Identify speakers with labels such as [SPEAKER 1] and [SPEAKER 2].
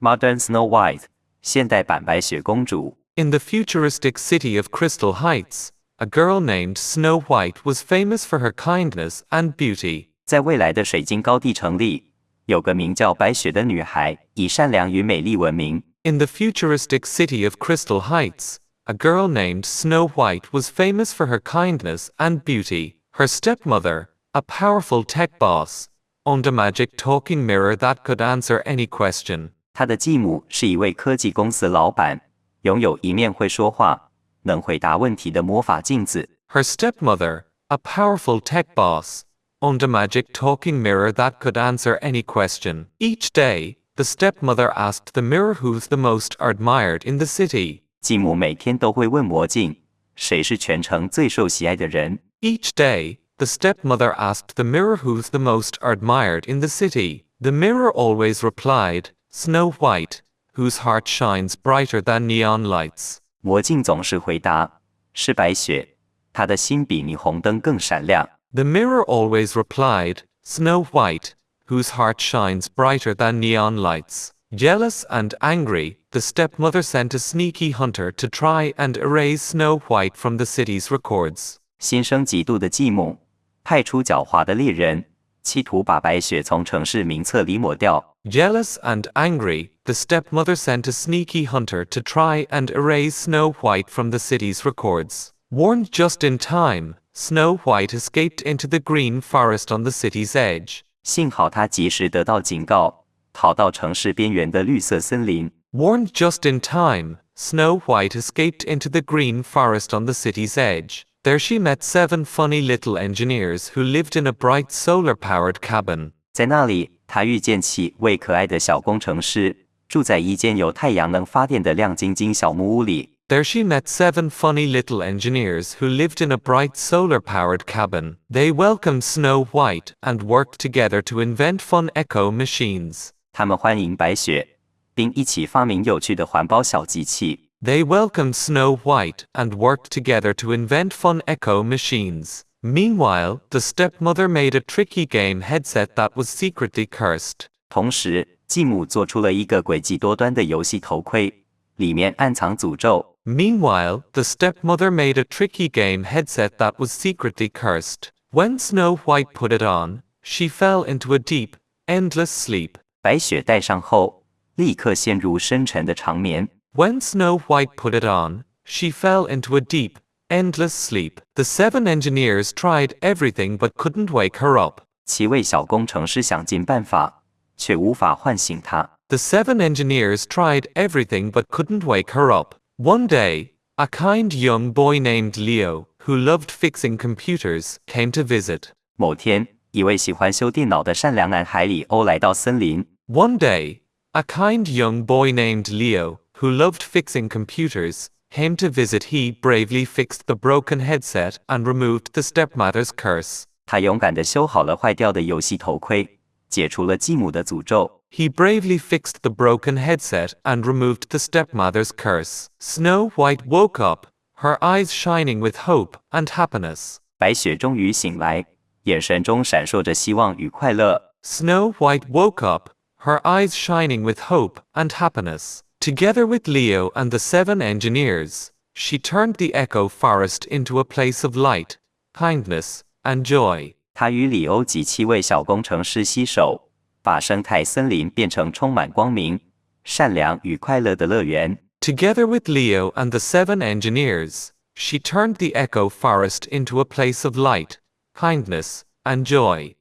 [SPEAKER 1] Modern Snow White 现代版白雪公主
[SPEAKER 2] In the futuristic city of Crystal Heights, a girl named Snow White was famous for her kindness and beauty.
[SPEAKER 1] 在未来的水晶高地城里，有个名叫白雪的女孩，以善良与美丽闻名。
[SPEAKER 2] In the futuristic city of Crystal Heights, a girl named Snow White was famous for her kindness and beauty. Her stepmother, a powerful tech boss, owned a magic talking mirror that could answer any question.
[SPEAKER 1] 她的继母是一位科技公司老板，拥有一面会说话、能回答问题的魔法镜子。
[SPEAKER 2] Her stepmother, a powerful tech boss, owned a magic talking mirror that could answer any question. Each day, the stepmother asked the mirror who's the most admired in the city.
[SPEAKER 1] 继母每天都会问魔镜，谁是全城最受喜爱的人。
[SPEAKER 2] Each day, the stepmother asked the mirror who's the most admired in the city. The mirror always replied, Snow White, whose heart shines brighter than neon lights.
[SPEAKER 1] 魔镜总是回答，是白雪，她的心比霓虹灯更闪亮。
[SPEAKER 2] The mirror always replied, Snow White, whose heart shines brighter than neon lights. Jealous and angry, the stepmother sent a sneaky hunter to try and erase Snow White from the city's records.
[SPEAKER 1] 心生嫉妒的继母派出狡猾的猎人，企图把白雪从城市名册里抹掉。
[SPEAKER 2] Jealous and angry, the stepmother sent a sneaky hunter to try and erase Snow White from the city's records. Warned just in time, Snow White escaped into the green forest on the city's edge.
[SPEAKER 1] 幸好她及时得到警告，逃到城市边缘的绿色森林。
[SPEAKER 2] Warned just in time, Snow White escaped into the green forest on the city's edge. There she met 7 funny little engineers who lived in a bright solar-powered cabin.
[SPEAKER 1] 在那里，她遇见7位可爱的小工程师，住在一间由太阳能发电的亮晶晶小木屋里。
[SPEAKER 2] There she met 7 funny little engineers who lived in a bright solar-powered cabin. They welcomed Snow White and worked together to invent fun echo machines.
[SPEAKER 1] 他们欢迎白雪，并一起发明有趣的环保小机器。
[SPEAKER 2] They welcomed Snow White and worked together to invent fun echo machines. Meanwhile, the stepmother made a tricky game headset that was secretly cursed.
[SPEAKER 1] 同时，继母做出了一个诡计多端的游戏头盔，里面暗藏诅咒。
[SPEAKER 2] Meanwhile, the stepmother made a tricky game headset that was secretly cursed. When Snow White put it on, she fell into a deep, endless sleep.
[SPEAKER 1] 白雪戴上后，立刻陷入深沉的长眠。
[SPEAKER 2] When Snow White put it on, she fell into a deep, endless sleep. The 7 engineers tried everything but couldn't wake her up.
[SPEAKER 1] 7位小工程师想尽办法，却无法唤醒她。
[SPEAKER 2] The 7 engineers tried everything but couldn't wake her up. One day, a kind young boy named Leo, who loved fixing computers, came to visit.
[SPEAKER 1] 某天，一位喜欢修电脑的善良男孩里欧来到森林。
[SPEAKER 2] One day, a kind young boy named Leo, who loved fixing computers, came to visit. He bravely fixed the broken headset and removed the stepmother's curse.
[SPEAKER 1] 他勇敢地修好了坏掉的游戏头盔，解除了继母的诅咒。
[SPEAKER 2] He bravely fixed the broken headset and removed the stepmother's curse. Snow White woke up, her eyes shining with hope and happiness.
[SPEAKER 1] 白雪终于醒来，眼神中闪烁着希望与快乐。
[SPEAKER 2] Snow White woke up, her eyes shining with hope and happiness. Together with Leo and the 7 engineers, she turned the Echo Forest into a place of light, kindness, and joy.
[SPEAKER 1] 他与里欧及7位小工程师携手，把生态森林变成充满光明、善良与快乐的乐园。
[SPEAKER 2] Together with Leo and the 7 engineers, she turned the Echo Forest into a place of light, kindness, and joy.